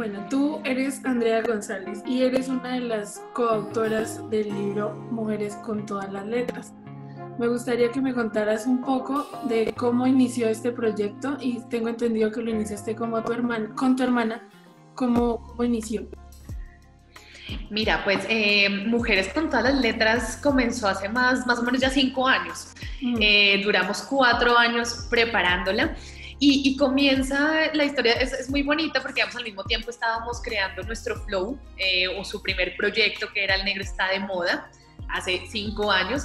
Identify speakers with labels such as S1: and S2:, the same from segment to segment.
S1: Bueno, tú eres Andrea González y eres una de las coautoras del libro Mujeres con todas las letras. Me gustaría que me contaras un poco de cómo inició este proyecto y tengo entendido que lo iniciaste como con tu hermana. ¿Cómo inició?
S2: Mira, pues Mujeres con todas las letras comenzó hace más o menos ya 5 años.
S1: Mm.
S2: Duramos 4 años preparándola y comienza la historia, es muy bonita porque digamos, al mismo tiempo estábamos creando nuestro Flow, o su primer proyecto que era El Negro está de moda, hace 5 años.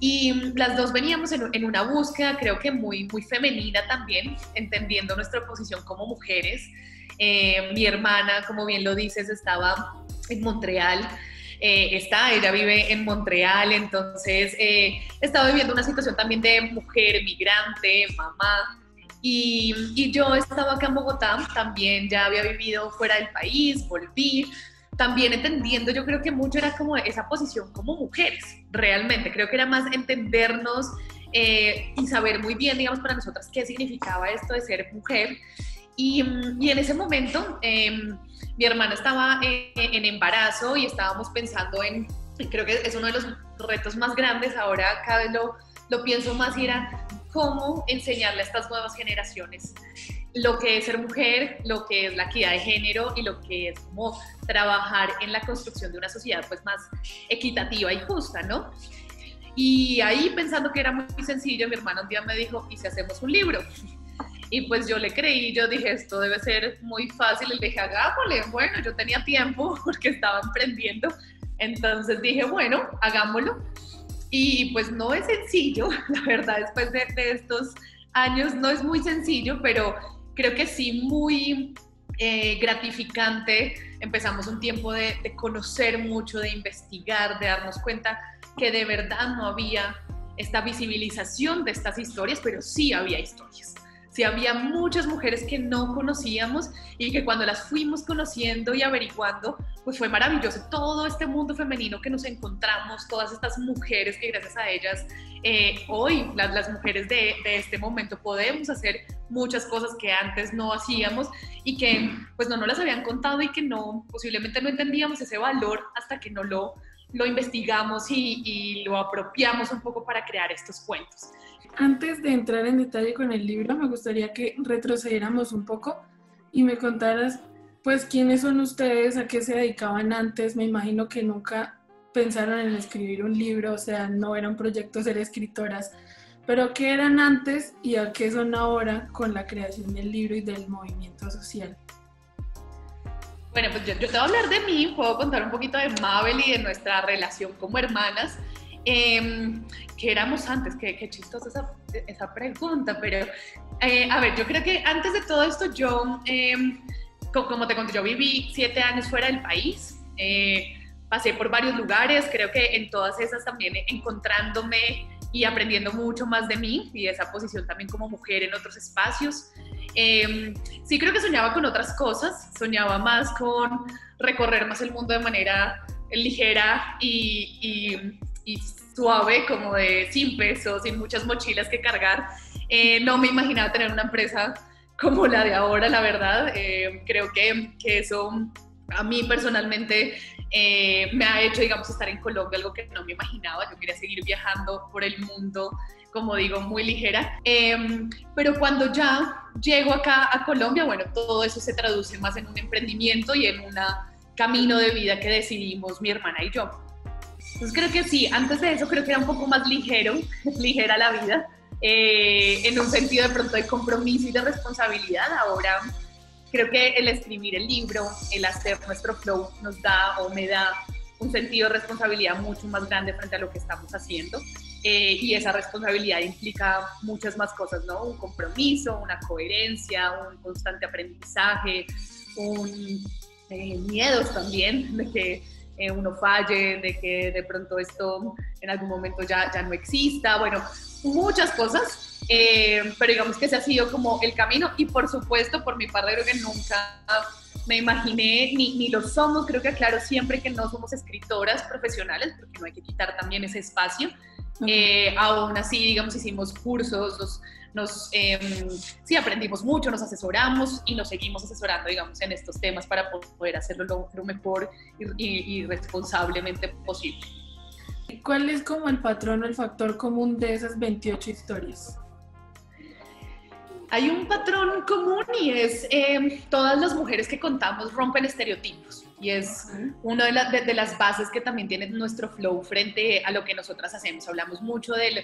S2: Y las dos veníamos en una búsqueda, creo que muy femenina también, entendiendo nuestra posición como mujeres. Mi hermana, como bien lo dices, estaba en Montreal, ella vive en Montreal, entonces estaba viviendo una situación también de mujer, migrante, mamá, y yo estaba acá en Bogotá, también ya había vivido fuera del país, volví, también entendiendo, yo creo que mucho era como esa posición como mujeres, realmente, creo que era más entendernos y saber muy bien, digamos, para nosotras qué significaba esto de ser mujer. Y en ese momento mi hermana estaba en embarazo y estábamos pensando creo que es uno de los retos más grandes, ahora cada vez lo pienso más, y era cómo enseñarle a estas nuevas generaciones lo que es ser mujer, lo que es la equidad de género y lo que es como trabajar en la construcción de una sociedad pues más equitativa y justa, ¿no? Y ahí, pensando que era muy sencillo, mi hermana un día me dijo, ¿y si hacemos un libro? Y pues yo le creí, yo dije, esto debe ser muy fácil, le dije, hagámosle. Bueno, yo tenía tiempo porque estaba emprendiendo, entonces dije, bueno, hagámoslo. Y pues no es sencillo, la verdad, después de estos años no es muy sencillo, pero creo que sí muy gratificante. Empezamos un tiempo de conocer mucho, de investigar, de darnos cuenta que de verdad no había esta visibilización de estas historias, pero sí había historias. Sí había muchas mujeres que no conocíamos y que cuando las fuimos conociendo y averiguando, pues fue maravilloso todo este mundo femenino que nos encontramos, todas estas mujeres que gracias a ellas hoy las mujeres de este momento podemos hacer muchas cosas que antes no hacíamos y que pues no nos las habían contado y que posiblemente no entendíamos ese valor hasta que no lo investigamos y lo apropiamos un poco para crear estos cuentos.
S1: Antes de entrar en detalle con el libro, me gustaría que retrocediéramos un poco y me contaras, pues, quiénes son ustedes, a qué se dedicaban antes. Me imagino que nunca pensaron en escribir un libro, o sea, no era un proyecto ser escritoras, pero qué eran antes y a qué son ahora con la creación del libro y del movimiento social.
S2: Bueno, pues yo te voy a hablar de mí, puedo contar un poquito de Mabel y de nuestra relación como hermanas. ¿Qué éramos antes? Qué chistosa esa pregunta, pero a ver, yo creo que antes de todo esto yo, como te conté, yo viví 7 años fuera del país, pasé por varios lugares, creo que en todas esas también encontrándome y aprendiendo mucho más de mí y de esa posición también como mujer en otros espacios. Sí, creo que soñaba con otras cosas, soñaba más con recorrer más el mundo de manera ligera y suave, como de sin peso, sin muchas mochilas que cargar. No me imaginaba tener una empresa como la de ahora, la verdad. Creo que eso a mí personalmente me ha hecho, digamos, estar en Colombia, algo que no me imaginaba. Yo quería seguir viajando por el mundo, como digo, muy ligera. Pero cuando ya llego acá a Colombia, bueno, todo eso se traduce más en un emprendimiento y en un camino de vida que decidimos mi hermana y yo. Entonces creo que sí, antes de eso creo que era un poco más ligera la vida, en un sentido de pronto de compromiso y de responsabilidad. Ahora creo que el escribir el libro, el hacer nuestro flow nos da o me da un sentido de responsabilidad mucho más grande frente a lo que estamos haciendo, y esa responsabilidad implica muchas más cosas, ¿no? Un compromiso, una coherencia, un constante aprendizaje, miedos también de que uno falle, de que de pronto esto en algún momento ya no exista, bueno, muchas cosas, pero digamos que ese ha sido como el camino. Y por supuesto, por mi parte, creo que nunca me imaginé, ni lo somos, creo que aclaro siempre que no somos escritoras profesionales, porque no hay que quitar también ese espacio, Aún así, digamos, hicimos cursos, sí, aprendimos mucho, nos asesoramos y nos seguimos asesorando, digamos, en estos temas para poder hacerlo lo mejor y responsablemente posible.
S1: ¿Cuál es como el patrón o el factor común de esas 28 historias?
S2: Hay un patrón común y es todas las mujeres que contamos rompen estereotipos y es una de las bases que también tiene nuestro flow frente a lo que nosotras hacemos. Hablamos mucho del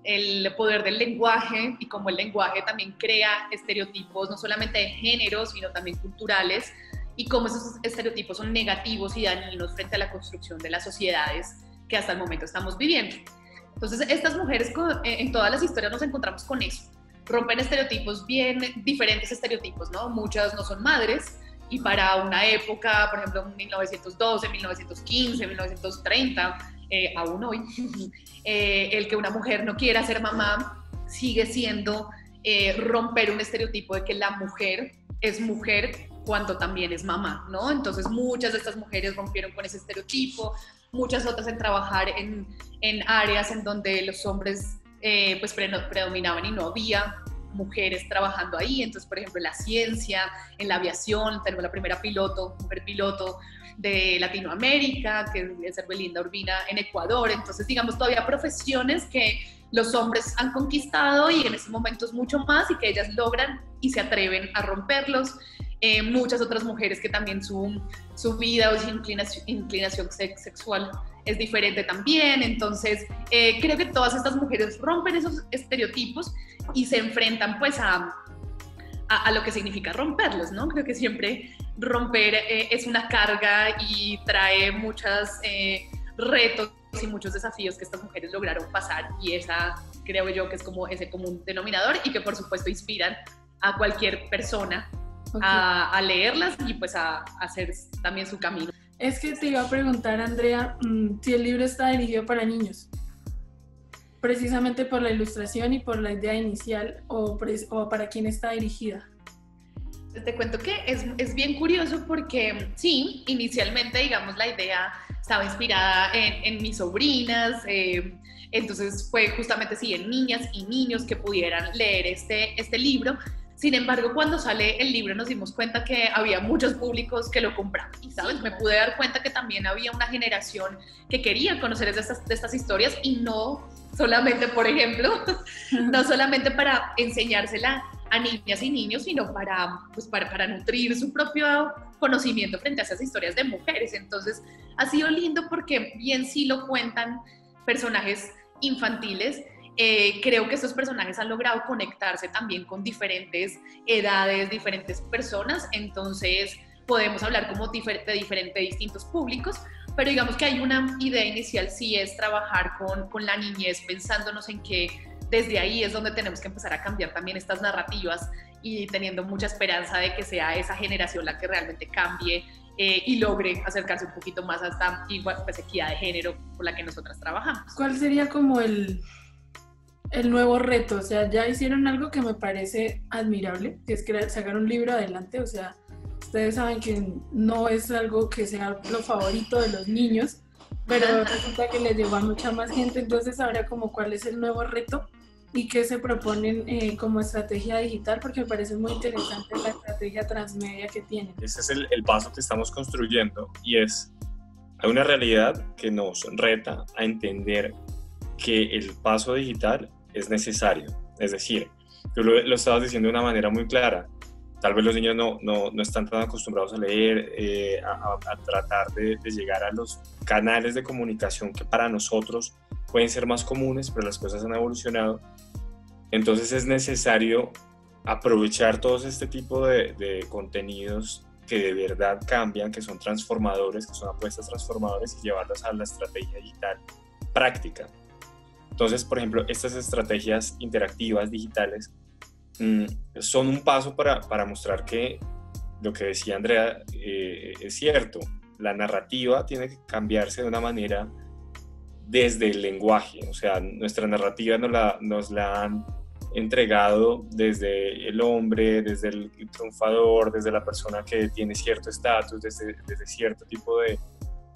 S2: el poder del lenguaje y cómo el lenguaje también crea estereotipos no solamente de género, sino también culturales, y cómo esos estereotipos son negativos y dañinos frente a la construcción de las sociedades que hasta el momento estamos viviendo. Entonces, estas mujeres en todas las historias nos encontramos con eso. Rompen estereotipos, bien diferentes estereotipos, ¿no? Muchas no son madres y para una época, por ejemplo, en 1912, 1915, 1930, aún hoy, el que una mujer no quiera ser mamá sigue siendo romper un estereotipo de que la mujer es mujer cuando también es mamá, ¿no? Entonces muchas de estas mujeres rompieron con ese estereotipo, muchas otras en trabajar en áreas en donde los hombres pues predominaban y no había mujeres trabajando ahí. Entonces, por ejemplo, en la ciencia, en la aviación, tenemos la primera mujer piloto de Latinoamérica, que es Herbelinda Urbina en Ecuador. Entonces, digamos, todavía profesiones que los hombres han conquistado y en estos momentos mucho más y que ellas logran y se atreven a romperlos. Muchas otras mujeres que también su vida o su inclinación sexual es diferente también. Entonces creo que todas estas mujeres rompen esos estereotipos y se enfrentan pues a lo que significa romperlos, ¿no? Creo que siempre romper es una carga y trae muchos retos y muchos desafíos que estas mujeres lograron pasar, y esa creo yo que es como ese común denominador y que por supuesto inspiran a cualquier persona a leerlas y pues a hacer también su camino.
S1: Es que te iba a preguntar, Andrea, si el libro está dirigido para niños, precisamente por la ilustración y por la idea inicial, o para quién está dirigida.
S2: Te cuento que es bien curioso porque sí, inicialmente digamos la idea estaba inspirada en mis sobrinas, entonces fue justamente sí, en niñas y niños que pudieran leer este libro. Sin embargo, cuando sale el libro nos dimos cuenta que había muchos públicos que lo compraban. Y, ¿sabes? Me pude dar cuenta que también había una generación que quería conocer de estas historias y no solamente, por ejemplo, no solamente para enseñársela a niñas y niños, sino para nutrir su propio conocimiento frente a esas historias de mujeres. Entonces, ha sido lindo porque bien sí lo cuentan personajes infantiles. Creo que estos personajes han logrado conectarse también con diferentes edades, diferentes personas, entonces podemos hablar como de distintos públicos, pero digamos que hay una idea inicial, sí es trabajar con la niñez, pensándonos en que desde ahí es donde tenemos que empezar a cambiar también estas narrativas y teniendo mucha esperanza de que sea esa generación la que realmente cambie y logre acercarse un poquito más a esta equidad de género por la que nosotras trabajamos.
S1: ¿Cuál sería como el nuevo reto? O sea, ya hicieron algo que me parece admirable, que es sacar un libro adelante. O sea, ustedes saben que no es algo que sea lo favorito de los niños, pero resulta que les llegó a mucha más gente. Entonces, ahora como cuál es el nuevo reto y qué se proponen como estrategia digital, porque me parece muy interesante la estrategia transmedia que tienen.
S3: Ese es el paso que estamos construyendo, y hay una realidad que nos reta a entender que el paso digital es necesario. Es decir, tú lo estabas diciendo de una manera muy clara. Tal vez los niños no están tan acostumbrados a leer, a tratar de llegar a los canales de comunicación que para nosotros pueden ser más comunes, pero las cosas han evolucionado. Entonces es necesario aprovechar todo este tipo de contenidos que de verdad cambian, que son transformadores, que son apuestas transformadoras, y llevarlas a la estrategia digital práctica. Entonces, por ejemplo, estas estrategias interactivas digitales son un paso para mostrar que lo que decía Andrea es cierto. La narrativa tiene que cambiarse de una manera desde el lenguaje. O sea, nuestra narrativa nos la han entregado desde el hombre, desde el triunfador, desde la persona que tiene cierto estatus, desde cierto tipo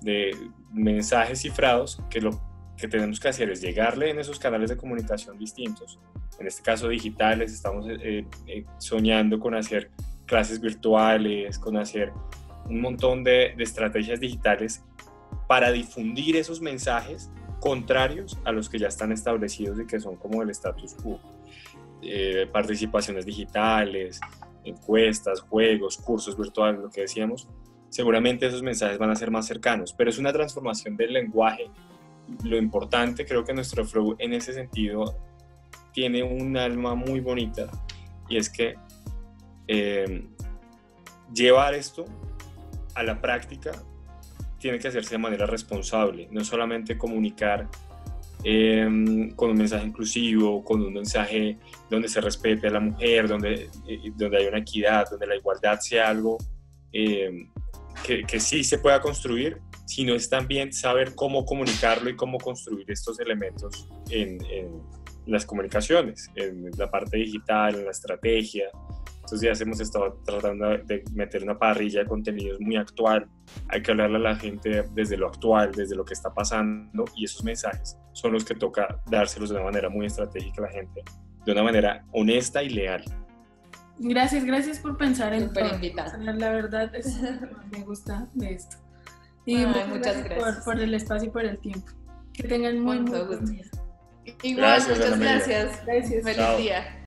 S3: de mensajes cifrados que lo que tenemos que hacer es llegarle en esos canales de comunicación distintos, en este caso digitales. Estamos soñando con hacer clases virtuales, con hacer un montón de estrategias digitales para difundir esos mensajes contrarios a los que ya están establecidos y que son como el status quo. Participaciones digitales, encuestas, juegos, cursos virtuales, lo que decíamos. Seguramente esos mensajes van a ser más cercanos, pero es una transformación del lenguaje. Lo importante, creo que nuestro flow en ese sentido tiene un alma muy bonita, y es que llevar esto a la práctica tiene que hacerse de manera responsable, no solamente comunicar con un mensaje inclusivo, con un mensaje donde se respete a la mujer, donde hay una equidad, donde la igualdad sea algo que sí se pueda construir, sino es también saber cómo comunicarlo y cómo construir estos elementos en las comunicaciones, en la parte digital, en la estrategia. Estos días hemos estado tratando de meter una parrilla de contenidos muy actual. Hay que hablarle a la gente desde lo actual, desde lo que está pasando, y esos mensajes son los que toca dárselos de una manera muy estratégica a la gente, de una manera honesta y leal.
S1: Gracias por pensar en todo.
S2: Invitada.
S1: La verdad es lo que más me gusta de esto. Y
S2: muchas gracias
S1: por el espacio y por el tiempo. Que tengan muy buen día.
S2: Igual, muchas gracias. Feliz día.